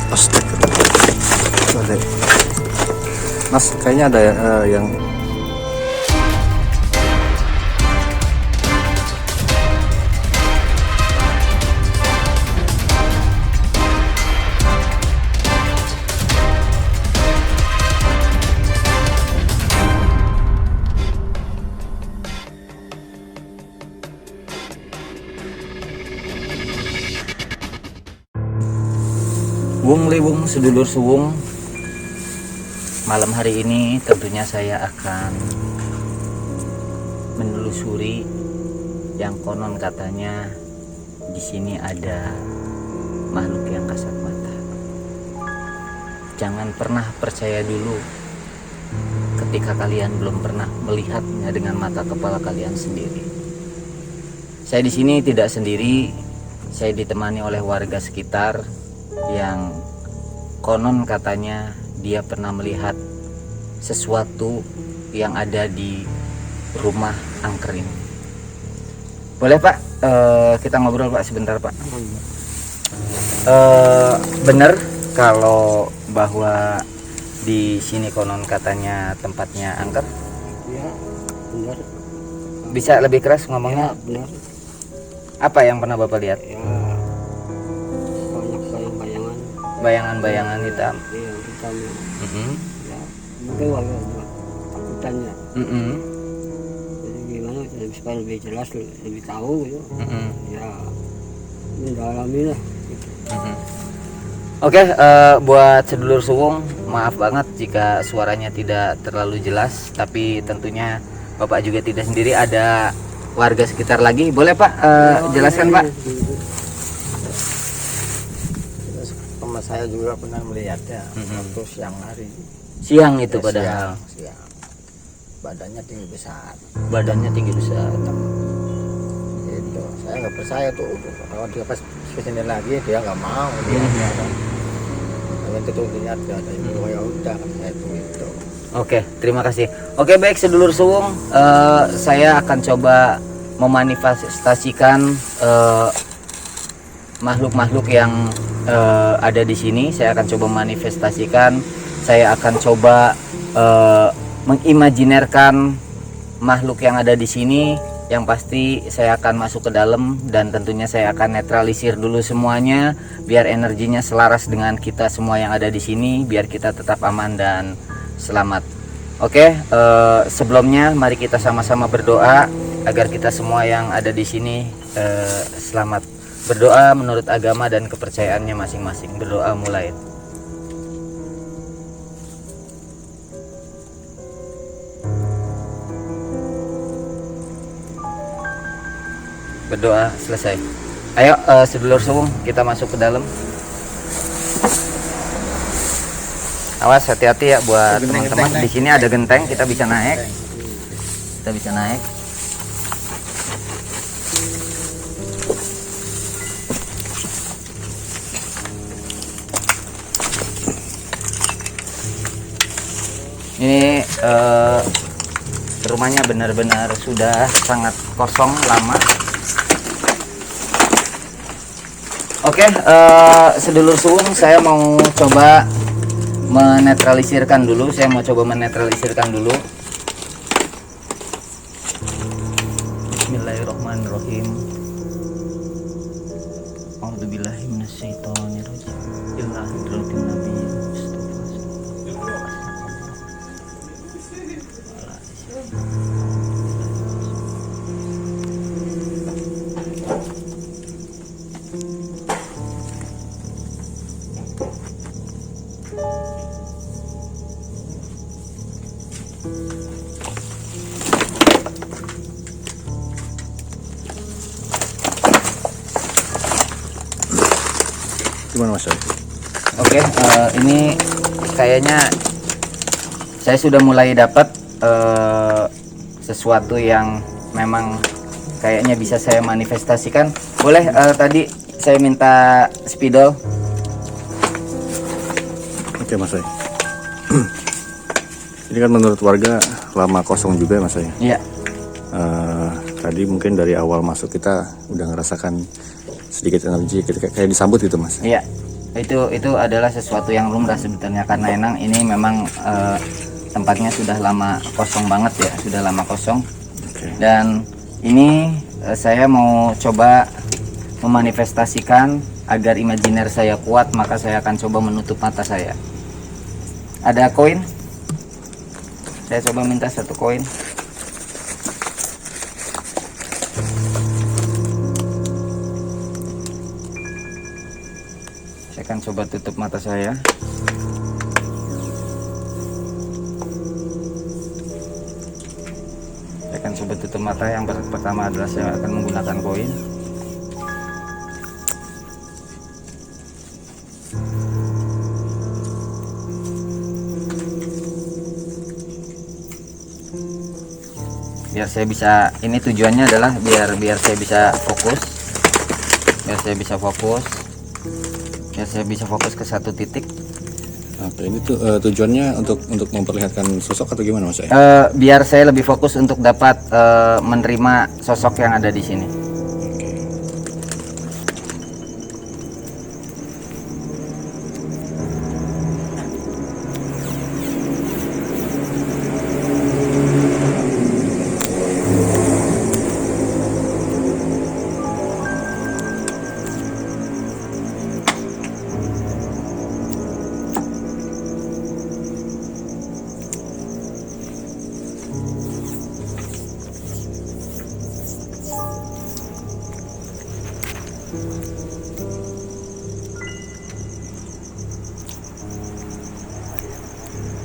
Ada. Mas, kayaknya ada yang Wung Liwung sedulur suwung. Malam hari ini tentunya saya akan menelusuri yang konon katanya di sini ada makhluk yang kasat mata. Jangan pernah percaya dulu ketika kalian belum pernah melihatnya dengan mata kepala kalian sendiri. Saya di sini tidak sendiri, saya ditemani oleh warga sekitar yang konon katanya dia pernah melihat sesuatu yang ada di rumah angker ini. Boleh Pak, kita ngobrol Pak sebentar Pak. Benar kalau bahwa di sini konon katanya tempatnya angker? Ya, benar. Bisa lebih keras ngomongnya? Ya, benar. Apa yang pernah Bapak lihat? Ya, banyak bayang-bayangan. Bayangan-bayangan hitam. Iya, hitam. Mm-mm. Ya, mungkin warga takutannya. Mm-mm. Jadi gimana? Jadi supaya lebih jelas, lebih tahu gitu. Mm-mm. Ya, ini dalami lah. Gitu. Mm-mm. Oke, buat sedulur suwung, maaf banget jika suaranya tidak terlalu jelas, tapi tentunya Bapak juga tidak sendiri, ada warga sekitar lagi. Boleh Pak, jelaskan Pak? Sama saya juga pernah melihatnya waktu siang hari. Siang itu Ya, padahal. siang. Badannya tinggi besar. Badannya tinggi besar. Itu saya nggak percaya tuh. Kalau dia pas kesini lagi dia nggak mau. Dia kalau itu lihat dia ada yang ya udah saya itu. Oke, terima kasih. Oke, baik sedulur suwung, saya akan coba memanifestasikan makhluk-makhluk yang ada di sini. Saya akan coba manifestasikan. Saya akan coba mengimajinerkan makhluk yang ada di sini. Yang pasti saya akan masuk ke dalam dan tentunya saya akan netralisir dulu semuanya biar energinya selaras dengan kita semua yang ada di sini, biar kita tetap aman dan selamat. Oke, sebelumnya mari kita sama-sama berdoa agar kita semua yang ada di sini selamat. Berdoa menurut agama dan kepercayaannya masing-masing. Berdoa mulai. Berdoa selesai. Ayo sedulur suwung, kita masuk ke dalam. Awas, hati-hati ya buat teman-teman. Di sini ada genteng, kita bisa naik. Kita bisa naik. Ini rumahnya benar-benar sudah sangat kosong lama. Oke, sedulur suwung, saya mau coba menetralisirkan dulu. Bismillahirrahmanirrahim. A'udzubillahi minasyaitonirrajim. Illa hadratin nabiyyin Mustafa. gimana Mas? Oke, ini kayaknya saya sudah mulai dapat sesuatu yang memang kayaknya bisa saya manifestasikan. Boleh tadi saya minta spidol. Oke Mas. Ini kan menurut warga lama kosong juga Mas. Iya. Tadi mungkin dari awal masuk kita udah ngerasakan sedikit energi kayak disambut gitu Mas. Iya. Itu adalah sesuatu yang lumrah sebetulnya, karena Enang ini memang tempatnya sudah lama kosong banget ya, sudah lama kosong. Dan ini saya mau coba memanifestasikan agar imajiner saya kuat, maka saya akan coba menutup mata saya. Ada koin? Saya coba minta 1 koin. Saya akan coba tutup mata saya. Saya akan coba tutup mata. Yang pertama adalah saya akan menggunakan koin. Biar saya bisa, ini tujuannya adalah biar saya bisa fokus, biar saya bisa fokus ke satu titik. Oke, ini tuh tujuannya untuk memperlihatkan sosok atau gimana Mas? Biar saya lebih fokus untuk dapat menerima sosok yang ada di sini.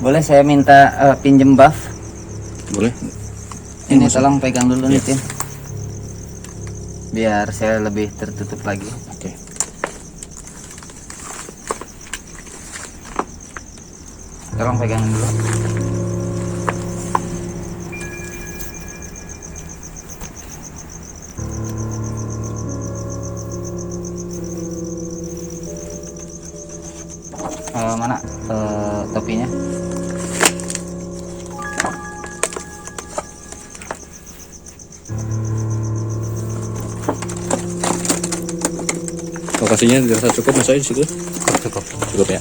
Boleh saya minta pinjem buff? Boleh. Ini tolong pegang dulu nih Tim, biar saya lebih tertutup lagi. Oke. Tolong pegang dulu. Mana topinya? Lokasinya dirasa cukup Mas di situ? Cukup ya.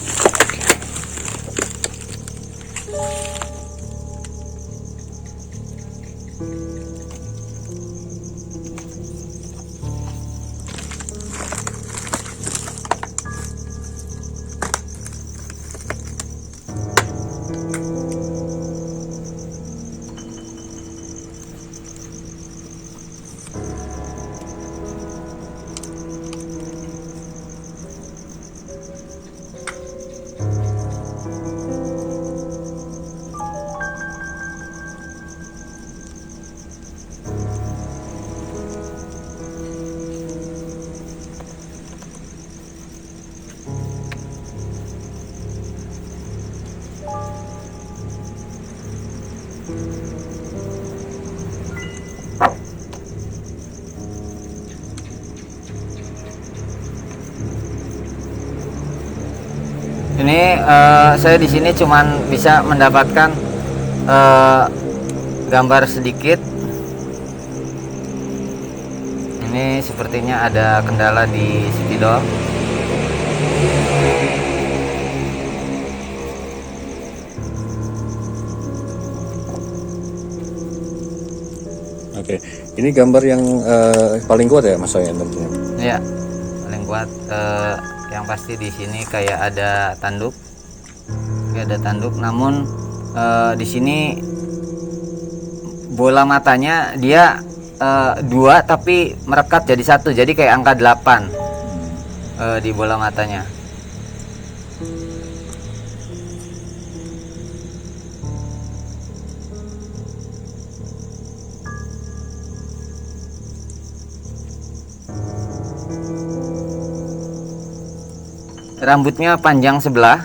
Ini saya di sini cuman bisa mendapatkan gambar sedikit. Ini sepertinya ada kendala di spidol. Oke, ini gambar yang paling kuat ya Mas yang tentunya. Ya, paling kuat. Yang pasti di sini kayak ada tanduk, namun di sini bola matanya dia 2 tapi merekat jadi 1, jadi kayak angka 8 di bola matanya. Rambutnya panjang sebelah.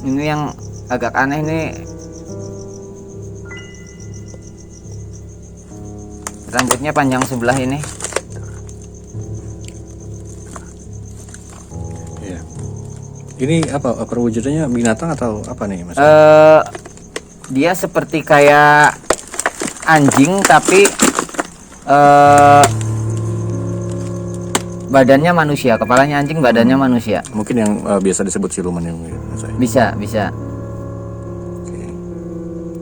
Ini yang agak aneh nih, Rambutnya panjang sebelah ini. Iya. Ini apa perwujudannya, binatang atau apa nih Mas? Dia seperti kayak anjing tapi badannya manusia, kepalanya anjing, badannya manusia. Mungkin yang biasa disebut siluman yang mungkin, Mas. Bisa. Oke.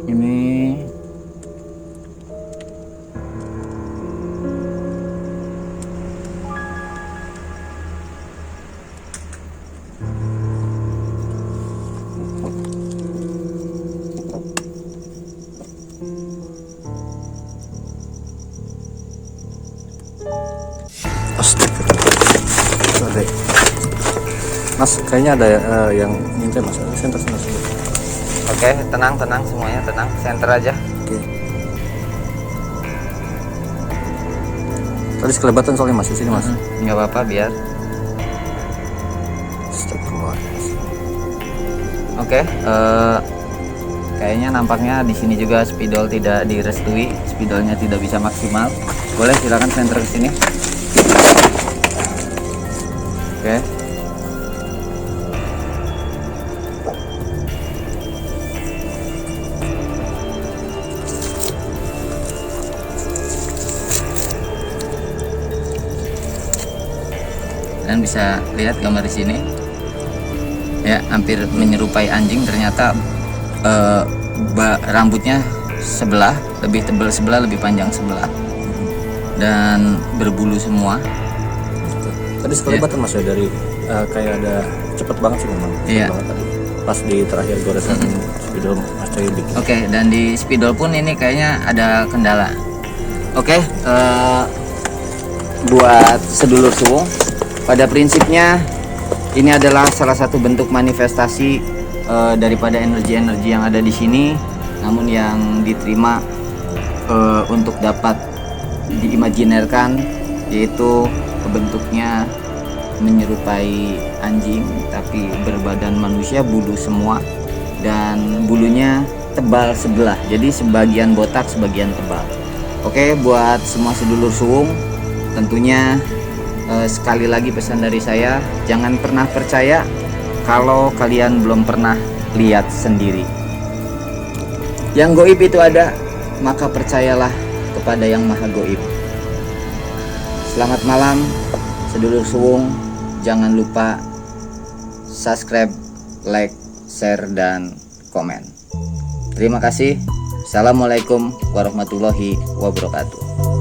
Ini Astagfirullah. Mas, kayaknya ada yang ngintai Mas. Senter sana. oke, tenang semuanya, tenang. Center aja. Oke. Tadi sekelebatan soalnya Mas di sini Mas. Nggak apa-apa, biar. Astagfirullah. Oke, kayaknya nampaknya di sini juga spidol tidak direstui, spidolnya tidak bisa maksimal. Boleh silakan center ke sini. Oke. Kalian bisa lihat gambar di sini. Ya, hampir menyerupai anjing. Ternyata rambutnya sebelah lebih tebal sebelah, lebih panjang sebelah, dan berbulu semua. Tadi sekelebatan Mas ya dari kayak ada cepet banget sih memang. Cepet Iya. banget tadi. Pas di terakhir goresan spidol Mas Coy bikin. Oke, dan di spidol pun ini kayaknya ada kendala. Oke, buat sedulur suwung, pada prinsipnya ini adalah salah satu bentuk manifestasi daripada energi-energi yang ada di sini, namun yang diterima untuk dapat diimajinerkan, yaitu bentuknya menyerupai anjing tapi berbadan manusia, bulu semua, dan bulunya tebal sebelah, jadi sebagian botak sebagian tebal. Oke, buat semua sedulur suwung, tentunya sekali lagi pesan dari saya, jangan pernah percaya kalau kalian belum pernah lihat sendiri. Yang goib itu ada, maka percayalah kepada yang maha goib. Selamat malam sedulur suwung, jangan lupa subscribe, like, share, dan komen. Terima kasih. Assalamualaikum warahmatullahi wabarakatuh.